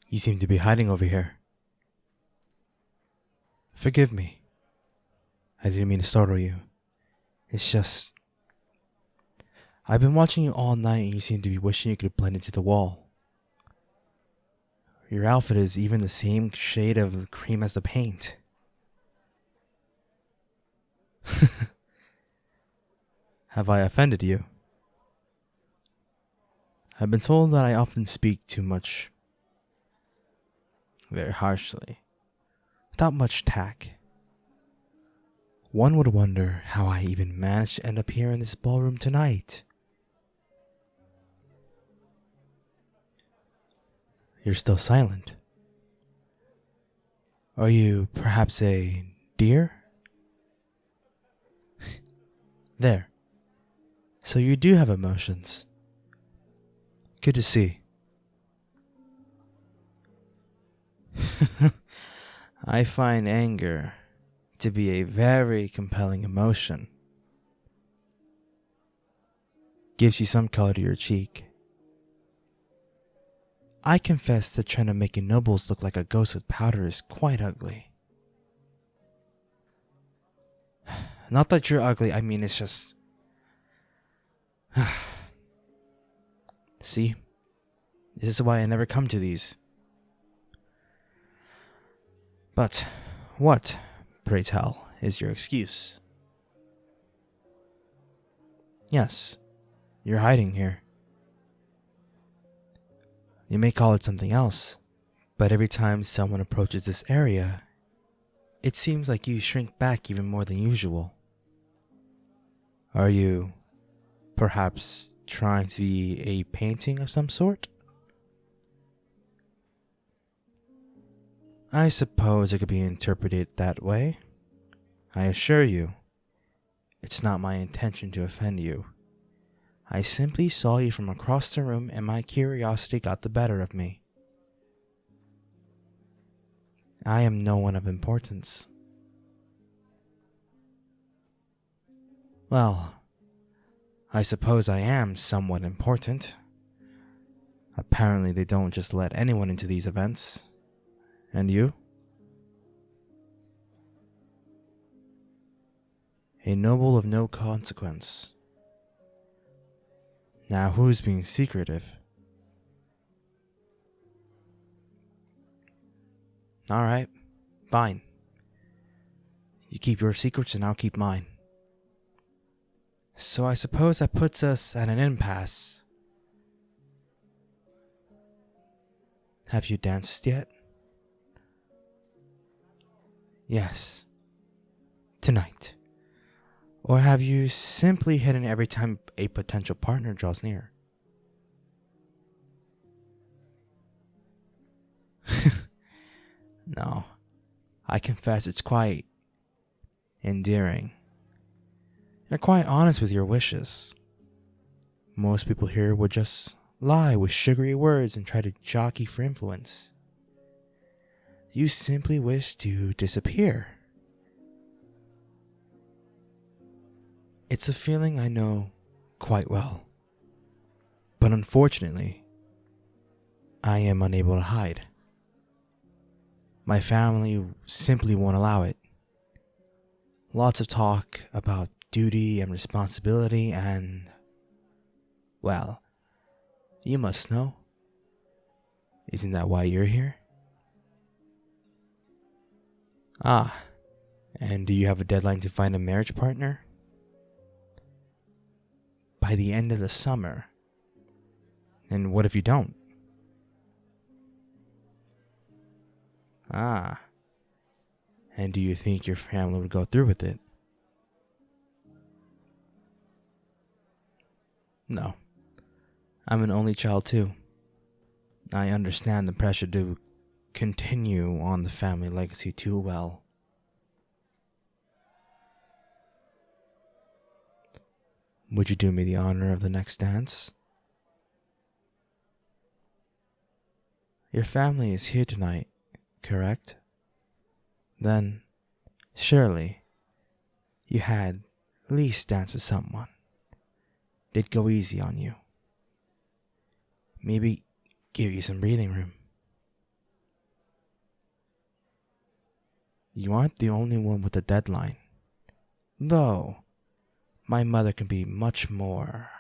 You seem to be hiding over here. Forgive me. I didn't mean to startle you. It's just... I've been watching you all night and you seem to be wishing you could blend into the wall. Your outfit is even the same shade of cream as the paint. Have I offended you? I've been told that I often speak too much, very harshly, without much tact. One would wonder how I even managed to end up here in this ballroom tonight. You're still silent. Are you perhaps a deer? There. So you do have emotions. Good to see. I find anger to be a very compelling emotion. Gives you some color to your cheek. I confess that trying to make your nobles look like a ghost with powder is quite ugly. Not that you're ugly, I mean it's just... See? This is why I never come to these. But what, pray tell, is your excuse? Yes, you're hiding here. You may call it something else, but every time someone approaches this area, it seems like you shrink back even more than usual. Are you, perhaps, trying to be a painting of some sort? I suppose it could be interpreted that way. I assure you, it's not my intention to offend you. I simply saw you from across the room and my curiosity got the better of me. I am no one of importance. Well, I suppose I am somewhat important. Apparently they don't just let anyone into these events. And you? A noble of no consequence. Now who's being secretive? Alright, fine. You keep your secrets and I'll keep mine. So I suppose that puts us at an impasse. Have you danced yet? Yes. Tonight. Or have you simply hidden every time a potential partner draws near? No. I confess it's quite endearing. You're quite honest with your wishes. Most people here would just lie with sugary words and try to jockey for influence. You simply wish to disappear. It's a feeling I know quite well. But unfortunately, I am unable to hide. My family simply won't allow it. Lots of talk about duty and responsibility and... well, you must know. Isn't that why you're here? Ah, and do you have a deadline to find a marriage partner? By the end of the summer. And what if you don't? Ah, and do you think your family would go through with it? No, I'm an only child too. I understand the pressure to continue on the family legacy too well. Would you do me the honor of the next dance? Your family is here tonight, correct? Then, surely, you had at least danced with someone. They'd go easy on you. Maybe give you some breathing room. You aren't the only one with a deadline. Though, my mother can be much more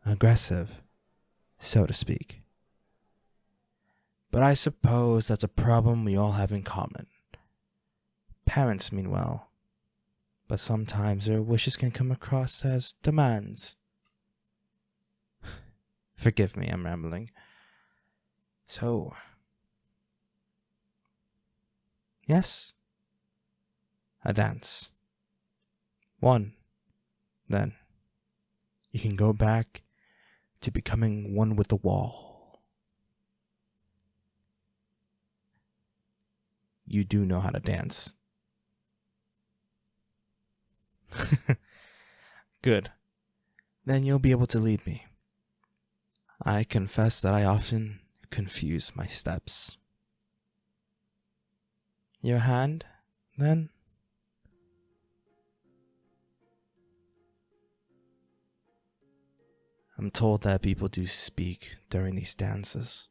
aggressive, so to speak. But I suppose that's a problem we all have in common. Parents mean well, but sometimes their wishes can come across as demands. Forgive me, I'm rambling. So, yes, a dance. One, then you can go back to becoming one with the wall. You do know how to dance. Good. Then you'll be able to lead me. I confess that I often confuse my steps. Your hand, then? I'm told that people do speak during these dances.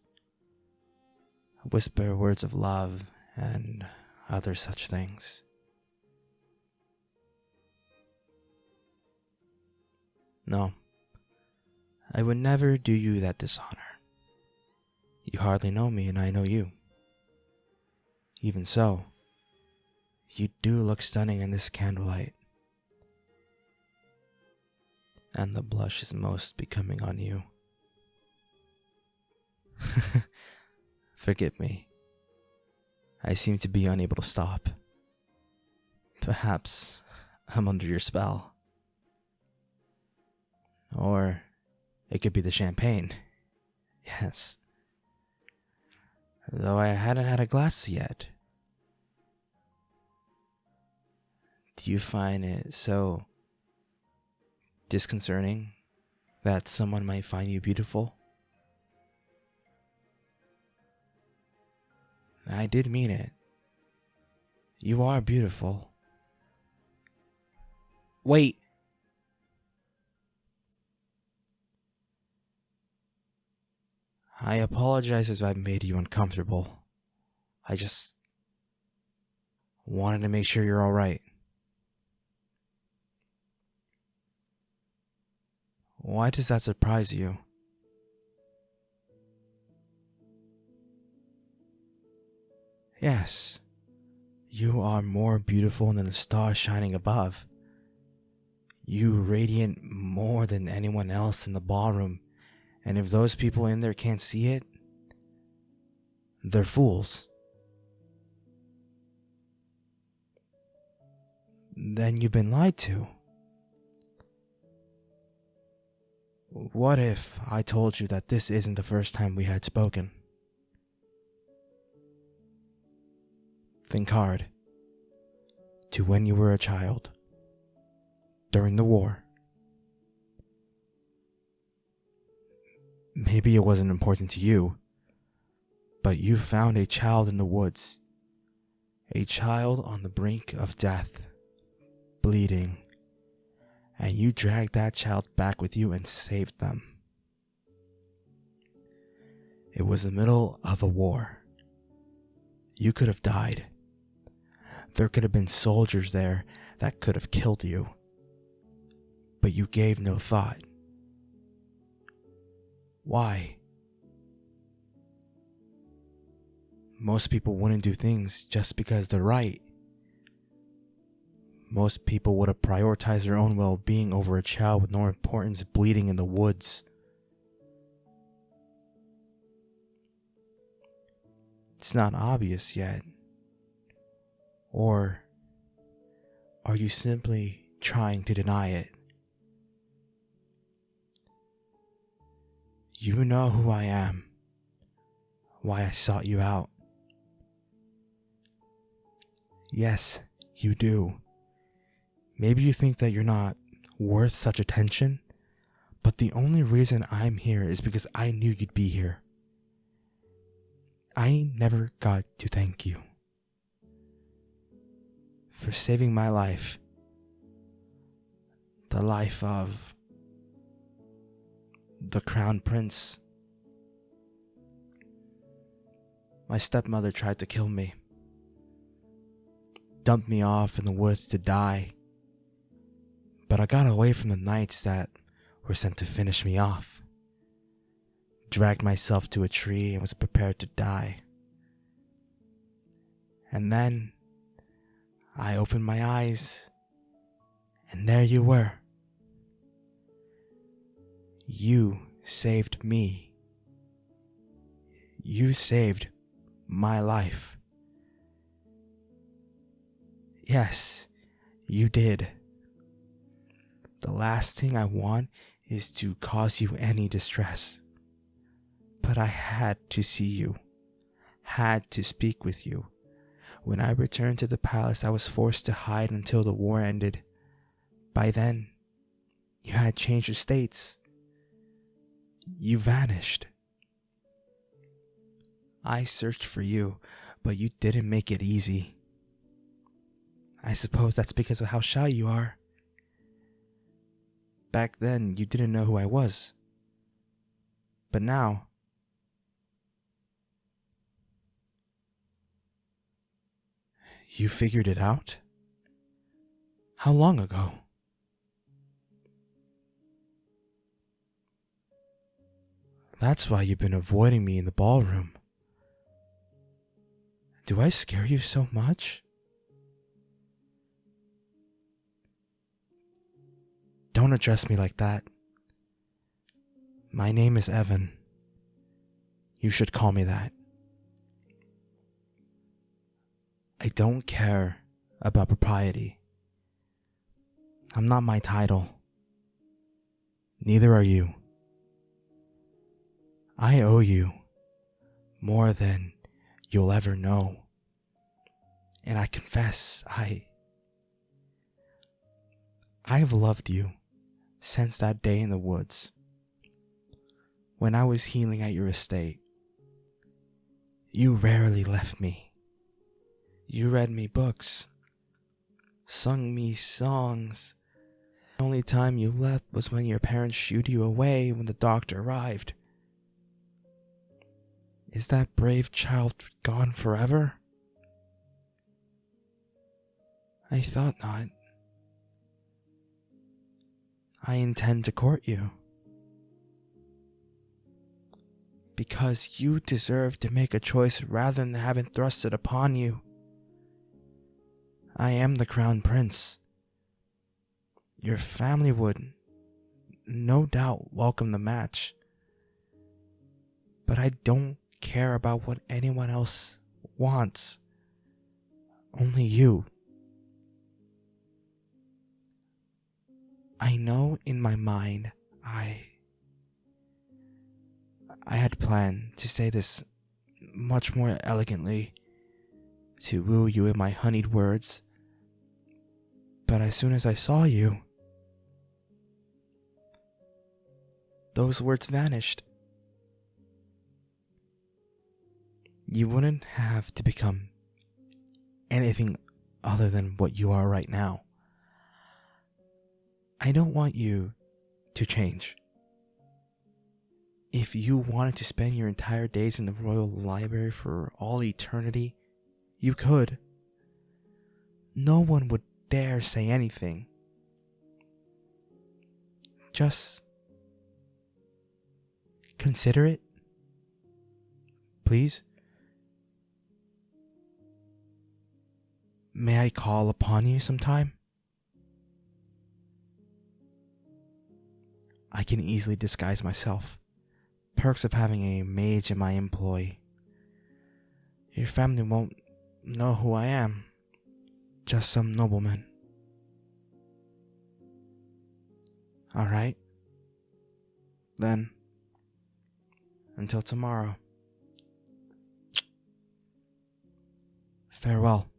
Whisper words of love and other such things. No, I would never do you that dishonor. You hardly know me and I know you. Even so, you do look stunning in this candlelight. And the blush is most becoming on you. Forgive me. I seem to be unable to stop. Perhaps I'm under your spell. Or it could be the champagne. Yes. Though I hadn't had a glass yet. Do you find it so disconcerting that someone might find you beautiful? I did mean it. You are beautiful. Wait. I apologize if I made you uncomfortable. I just wanted to make sure you're alright. Why does that surprise you? Yes, you are more beautiful than the stars shining above. You radiate more than anyone else in the ballroom, and if those people in there can't see it, they're fools. Then you've been lied to. What if I told you that this isn't the first time we had spoken? Think hard. To when you were a child. During the war. Maybe it wasn't important to you, but you found a child in the woods. A child on the brink of death, bleeding, and you dragged that child back with you and saved them. It was the middle of a war. You could have died. There could have been soldiers there that could have killed you, but you gave no thought. Why? Most people wouldn't do things just because they're right. Most people would have prioritized their own well-being over a child with no importance bleeding in the woods. It's not obvious yet. Or are you simply trying to deny it? You know who I am, why I sought you out. Yes, you do. Maybe you think that you're not worth such attention, but the only reason I'm here is because I knew you'd be here. I never got to thank you for saving my life, the life of the Crown Prince. My stepmother tried to kill me. dumped me off in the woods to die. But I got away from the knights that were sent to finish me off. Dragged myself to a tree and was prepared to die. And then I opened my eyes, and there you were. You saved me. You saved my life. Yes, you did. The last thing I want is to cause you any distress. But I had to see you, had to speak with you. When I returned to the palace, I was forced to hide until the war ended. By then, you had changed your states. You vanished. I searched for you, but you didn't make it easy. I suppose that's because of how shy you are. Back then, you didn't know who I was. But now, you figured it out? How long ago? That's why you've been avoiding me in the ballroom. Do I scare you so much? Don't address me like that. My name is Evan. You should call me that. I don't care about propriety. I'm not my title. Neither are you. I owe you more than you'll ever know. And I confess, I've loved you since that day in the woods. When I was healing at your estate, you rarely left me. You read me books, sung me songs. The only time you left was when your parents shooed you away when the doctor arrived. Is that brave child gone forever? I thought not. I intend to court you. Because you deserve to make a choice rather than have it thrusted upon you. I am the crown prince. Your family would, no doubt, welcome the match. But I don't care about what anyone else wants. Only you. I know in my mind I had planned to say this much more elegantly, to woo you in my honeyed words. But as soon as I saw you, those words vanished. You wouldn't have to become anything other than what you are right now. I don't want you to change. If you wanted to spend your entire days in the royal library for all eternity, you could. No one would dare say anything. Just consider it, please. May I call upon you sometime? I can easily disguise myself. Perks of having a mage in my employ. Your family won't know who I am. Just some nobleman. Alright? Then, until tomorrow. Farewell.